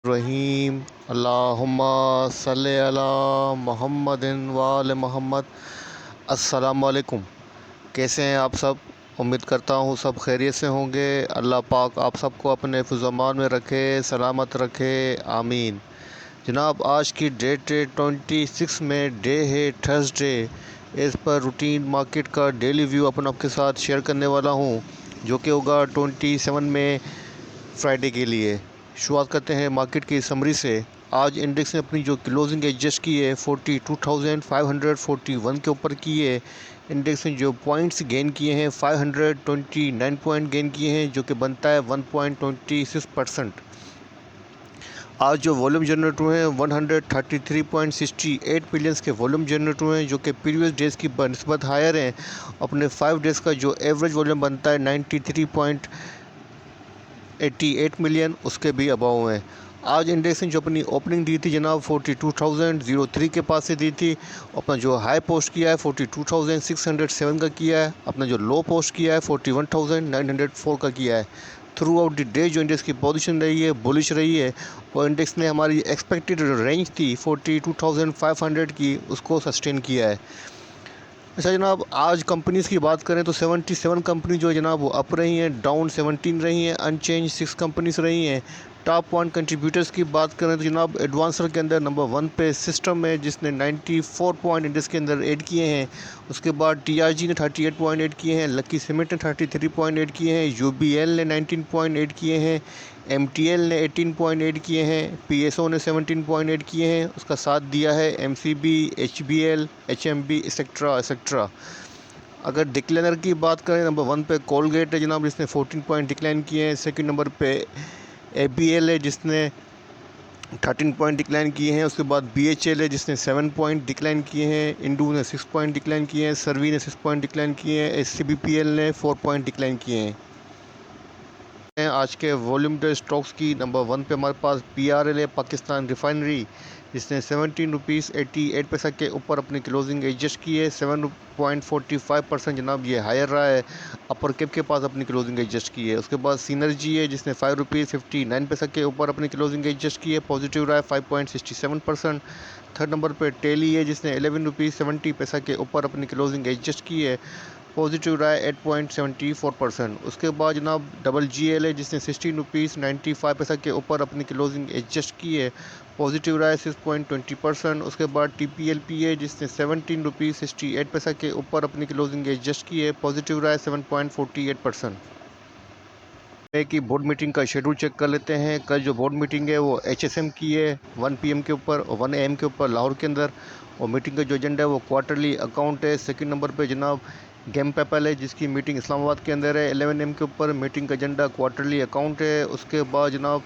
रहीम अल्लाहुम्मा सल्ले अला मुहम्मदिन वाले मोहम्मद। अस्सलाम वालेकुम। कैसे हैं आप सब? उम्मीद करता हूँ सब खैरियत से होंगे। अल्लाह पाक आप सबको अपने हिफ़्ज़-ओ-अमान में रखे, सलामत रखे, आमीन। जनाब, आज की डेट है 26 में, डे है थर्सडे। इस पर रूटीन मार्केट का डेली व्यू आपके साथ शेयर करने वाला हूँ, जो कि होगा 27 में, फ्राइडे के लिए। शुरुआत करते हैं मार्केट की समरी से। आज इंडेक्स ने अपनी जो क्लोजिंग एडजस्ट की है 42,541 के ऊपर की है। इंडेक्स ने जो पॉइंट्स गेन किए हैं 529 पॉइंट गेन किए हैं, जो कि बनता है 1.26%। आज जो वॉल्यूम जनरेट हुए हैं 133.68 बिलियंस के वॉल्यूम जनरेट हुए हैं, जो कि प्रीवियस डेज़ की बनस्बत हायर हैं। अपने 5 डेज़ का जो एवरेज वॉल्यूम बनता है 93.88 मिलियन, उसके भी अबाव हैं। आज इंडेक्स ने जो अपनी ओपनिंग दी थी जनाब 42,003 के पास से दी थी। अपना जो हाई पोस्ट किया है 42,607 का किया है। अपना जो लो पोस्ट किया है 41,904 का किया है। थ्रू आउट द डे जो इंडेक्स की पोजीशन रही है बुलिश रही है, और इंडेक्स ने हमारी एक्सपेक्टेड रेंज थी 42,500 की, उसको सस्टेन किया है। अच्छा जनाब, आज कंपनीज़ की बात करें तो 77 कंपनी जो है जनाब वो अप रही हैं, डाउन 17 रही हैं, अनचेंज 6 कंपनीज रही हैं। टॉप 1 कंट्रीब्यूटर्स की बात करें तो जनाब एडवांसर के अंदर नंबर 1 पे सिस्टम है, जिसने 94 पॉइंट इंडेक्स के अंदर ऐड किए हैं। उसके बाद टीआरजी ने 38 पॉइंट ऐड किए हैं, लकी सीमेंट ने 33 पॉइंट ऐड किए हैं, यूबीएल ने 19 पॉइंट ऐड किए हैं, एमटीएल ने 18 पॉइंट ऐड किए हैं, पीएसओ ने 17 पॉइंट ऐड किए हैं। उसका साथ दिया है MCB, HBL, HMB etcetera etcetera. अगर डिक्लाइनर की बात करें, नंबर 1 पे कोलगेट है जनाब, जिसने 14 पॉइंट डिक्लाइन किए हैं। सेकंड नंबर पे एबीएल है, जिसने 13 पॉइंट डिक्लाइन किए हैं। उसके बाद बीएचएल है, जिसने 7 पॉइंट डिक्लाइन किए हैं। इंडू ने 6 पॉइंट डिक्लाइन किए हैं। सर्वी ने 6 पॉइंट डिक्लाइन किए हैं। एससीबीपीएल ने 4 पॉइंट डिक्लाइन किए हैं। आज के वॉल्यूम डे स्टॉक्स की नंबर 1 पे हमारे पास पीआरएल है, पाकिस्तान रिफाइनरी, जिसने 17 रुपीज़ 88 पैसा के ऊपर अपनी क्लोजिंग एडजस्ट की है। 7.45% जनाब ये हायर रहा है। अपर कैप के पास अपनी क्लोजिंग एडजस्ट की है। उसके बाद सीनर्जी है, जिसने 5 रुपीज़ 59 पैसा के ऊपर अपनी क्लोजिंग एडजस्ट की है, पॉजिटिव रहा है 5.67%। थर्ड नंबर पे टेली है, जिसने 11 रुपीज़ 70 पैसा के ऊपर अपनी क्लोजिंग एडजस्ट की है, पॉजिटिव रहा है 8.74%। उसके बाद जनाब डबल जी एल है, जिसने 16 रुपीज़ 95 पैसा के ऊपर अपनी क्लोजिंग एडजस्ट की है, पॉजिटिव रहा है 6.20%। उसके बाद टी पी एल पी है, जिसने 17 रुपीज़ 68 पैसा के ऊपर अपनी क्लोजिंग एडजस्ट की है, पॉजिटिव रहा है 7.48%। की बोर्ड मीटिंग का शेड्यूल चेक कर लेते हैं। कल जो बोर्ड मीटिंग है वो एचएसएम की है 1 पीएम के ऊपर और 1 एम के ऊपर लाहौर के अंदर। और मीटिंग का जो एजेंडा है वो क्वार्टरली अकाउंट है। सेकंड नंबर पे जनाब गेम पेपल है, जिसकी मीटिंग इस्लामाबाद के अंदर है 11 एम के ऊपर। मीटिंग का एजेंडा क्वार्टरली अकाउंट है। उसके बाद जनाब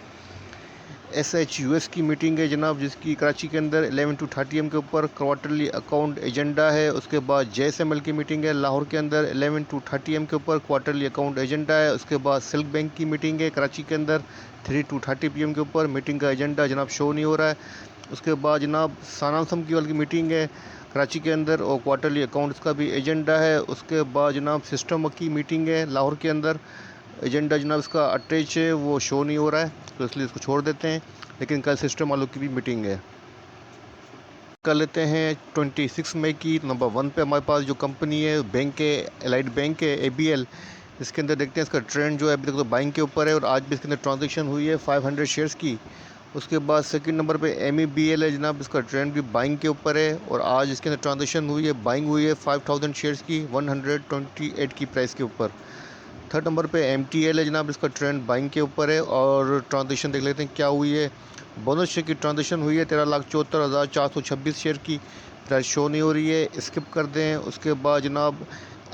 SHUS की मीटिंग है जनाब, जिसकी कराची के अंदर 11 to 30 एम के ऊपर क्वार्टरली अकाउंट एजेंडा है। उसके बाद JSML की मीटिंग है लाहौर के अंदर 11 to 30 एम के ऊपर क्वार्टरली अकाउंट एजेंडा है। उसके बाद सिल्क बैंक की मीटिंग है कराची के अंदर 3 to 30 PM के ऊपर। मीटिंग का एजेंडा जनाब शो नहीं हो रहा है। उसके बाद जनाब सानासम की वाली मीटिंग है कराची के अंदर और क्वार्टरली अकाउंट्स का भी एजेंडा है। उसके बाद जनाब सिस्टम की मीटिंग है लाहौर के अंदर। एजेंडा जनाब इसका अटैच है, वो शो नहीं हो रहा है, तो इसलिए इसको छोड़ देते हैं। लेकिन कल सिस्टम वालों की भी मीटिंग है। कर लेते हैं 26 मई की। नंबर 1 पे हमारे पास जो कंपनी है बैंक है, एलाइड बैंक है, ABL। इसके अंदर देखते हैं इसका ट्रेंड जो है अभी तक तो बाइंग के ऊपर है, और आज भी इसके अंदर ट्रांजेक्शन हुई है 500 शेयर्स की। उसके बाद सेकंड नंबर पे MEBL है जनाब, इसका ट्रेंड भी बाइंग के ऊपर है, और आज इसके अंदर ट्रांजेक्शन हुई है, बाइंग हुई है 5000 शेयर्स की 128 की प्राइस के ऊपर। थर्ड नंबर पे MTL है जनाब, इसका ट्रेंड बाइंग के ऊपर है, और ट्रांजेक्शन देख लेते हैं क्या हुई है। बोनस शेयर की ट्रांजेक्शन हुई है 13,74,426 शेयर की, प्राइस शो नहीं हो रही है, स्किप कर दें। उसके बाद जनाब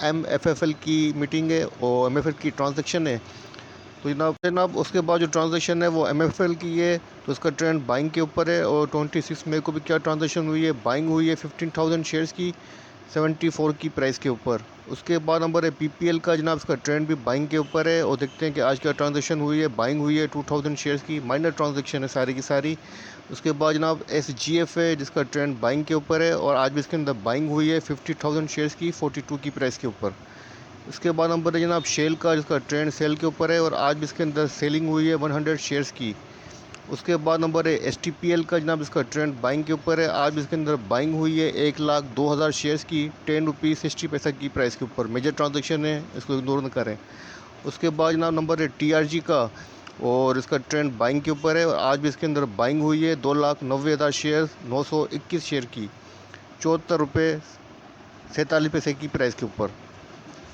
MFFL की मीटिंग है और MFFL की ट्रांजेक्शन है। तो जनाब उसके बाद जो ट्रांजेक्शन है वो MFFL की है, तो उसका ट्रेंड बाइंग के ऊपर है। और 26 मई को भी क्या ट्रांजेक्शन हुई है, बाइंग हुई है 15,000 शेयर्स की 74 की प्राइस के ऊपर। उसके बाद नंबर है PPL का जनाब, इसका ट्रेंड भी बाइंग के ऊपर है, और देखते हैं कि आज क्या ट्रांजेक्शन हुई है। बाइंग हुई है 2000 शेयर्स की, माइनर ट्रांजेक्शन है सारी की सारी। उसके बाद जनाब SGF है, जिसका ट्रेंड बाइंग के ऊपर है, और आज भी इसके अंदर बाइंग हुई है 50,000 शेयर्स की 42 की प्राइस के ऊपर। इसके बाद नंबर है जनाब शेल का, जिसका ट्रेंड सेल के ऊपर है, और आज भी इसके अंदर सेलिंग हुई है 100 शेयर्स की। उसके बाद नंबर है STPL का जनाब, इसका ट्रेंड बाइंग के ऊपर है। आज इसके अंदर बाइंग हुई है 1,02,000 शेयर्स की 10 रुपीज़ 60 पैसा की प्राइस के ऊपर। मेजर ट्रांजेक्शन है, इसको इग्नोर न करें। उसके बाद जनाब नंबर है TRG का, और इसका ट्रेंड बाइंग के ऊपर है और आज भी इसके अंदर बाइंग हुई है 2,90,000 शेयर्स 921 शेयर की 74 रुपये 47 पैसे की प्राइस के ऊपर।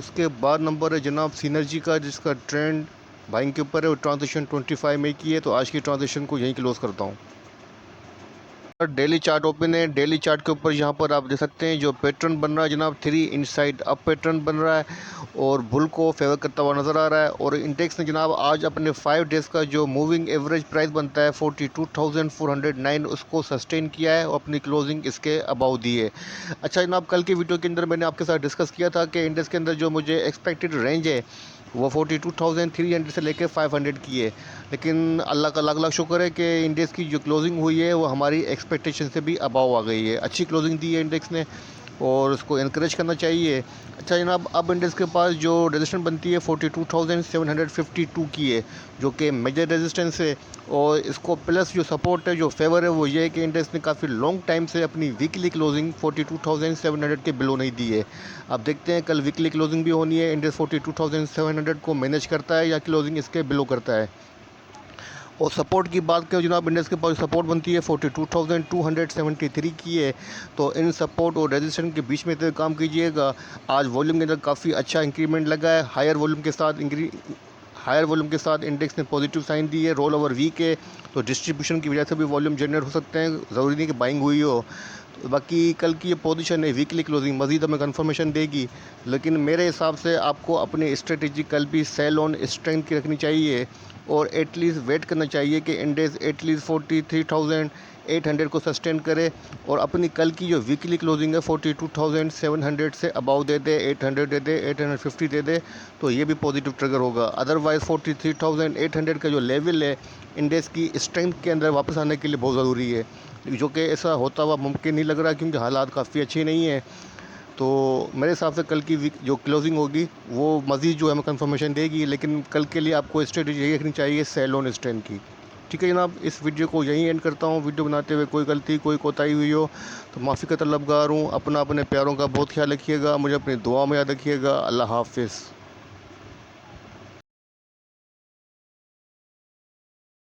उसके बाद नंबर है जनाब सिनर्जी का, जिसका ट्रेंड बाइंग के ऊपर है और ट्रांजेक्शन 25 मई की है। तो आज की ट्रांजेक्शन को यहीं क्लोज करता हूँ। डेली चार्ट ओपन है। डेली चार्ट के ऊपर यहाँ पर आप देख सकते हैं जो पैटर्न बन रहा है जनाब, 3 इनसाइड अप पैटर्न बन रहा है और बुल को फेवर करता हुआ नज़र आ रहा है। और इंडेक्स ने जनाब आज अपने 5 डेज़ का जो मूविंग एवरेज प्राइस बनता है 42,409 उसको सस्टेन किया है और अपनी क्लोजिंग इसके अबाउ दी है। अच्छा जनाब, कल की वीडियो के अंदर मैंने आपके साथ डिस्कस किया था कि इंडेक्स के अंदर जो मुझे एक्सपेक्टेड रेंज है वो 42,300 से लेकर 500 की है, लेकिन अल्लाह का लाख लाख शुक्र है कि इंडेक्स की जो क्लोजिंग हुई है वो हमारी एक्सपेक्टेशन से भी अबाव आ गई है। अच्छी क्लोजिंग दी है इंडेक्स ने और उसको इनकरेज करना चाहिए। अच्छा जनाब, अब इंडेक्स के पास जो रेजिस्टेंस बनती है 42,752 की है, जो कि मेजर रेजिस्टेंस है। और इसको प्लस जो सपोर्ट है, जो फेवर है, वो ये है कि इंडेक्स ने काफ़ी लॉन्ग टाइम से अपनी वीकली क्लोजिंग 42,700 के बिलो नहीं दी है। अब देखते हैं कल वीकली क्लोजिंग भी होनी है, इंडेक्स 42,700 को मैनेज करता है या क्लोजिंग इसके बिलो करता है। और सपोर्ट की बात करें जनाब, इंडेक्स के पास सपोर्ट बनती है 42,273 की है। तो इन सपोर्ट और रेजिस्टेंस के बीच में तो काम कीजिएगा। आज वॉल्यूम के अंदर काफ़ी अच्छा इंक्रीमेंट लगा है। हायर वॉल्यूम के साथ इंडेक्स ने पॉजिटिव साइन दी है। रोल ओवर वीक है तो डिस्ट्रीब्यूशन की वजह से भी वॉल्यूम जनरेट हो सकते हैं, ज़रूरी नहीं कि बाइंग हुई हो। तो बाकी कल की ये पोजीशन है वीकली क्लोजिंग मज़ीद हमें कंफर्मेशन देगी, लेकिन मेरे हिसाब से आपको अपनी स्ट्रेटेजी कल भी सेल ऑन स्ट्रेंथ की रखनी चाहिए और एटलीस्ट वेट करना चाहिए कि इंडेक्स एटलीस्ट 43,800 को सस्टेन करे और अपनी कल की जो वीकली क्लोजिंग है 42,700 से अबाउ दे दे, 800 दे दे, 850 दे दे, तो ये भी पॉजिटिव ट्रिगर होगा। अदरवाइज़ 43,800 का जो लेवल है इंडेक्स की स्ट्रेंथ के अंदर वापस आने के लिए बहुत ज़रूरी है, जो कि ऐसा होता हुआ मुमकिन नहीं लग रहा क्योंकि हालात काफ़ी अच्छे नहीं हैं। तो मेरे हिसाब से कल की वीक जो क्लोजिंग होगी वो मज़ीद जो है हमें कंफर्मेशन देगी, लेकिन कल के लिए आपको स्ट्रेटजी यही रखनी चाहिए सेल ऑन स्ट्रेंथ की। ठीक है जनाब, इस वीडियो को यहीं एंड करता हूँ। वीडियो बनाते हुए कोई गलती कोई कोताही हुई हो तो माफ़ी का तलबगार हूँ। अपने प्यारों का बहुत ख्याल रखिएगा, मुझे अपनी दुआ में याद रखिएगा। अल्लाह हाफिज़।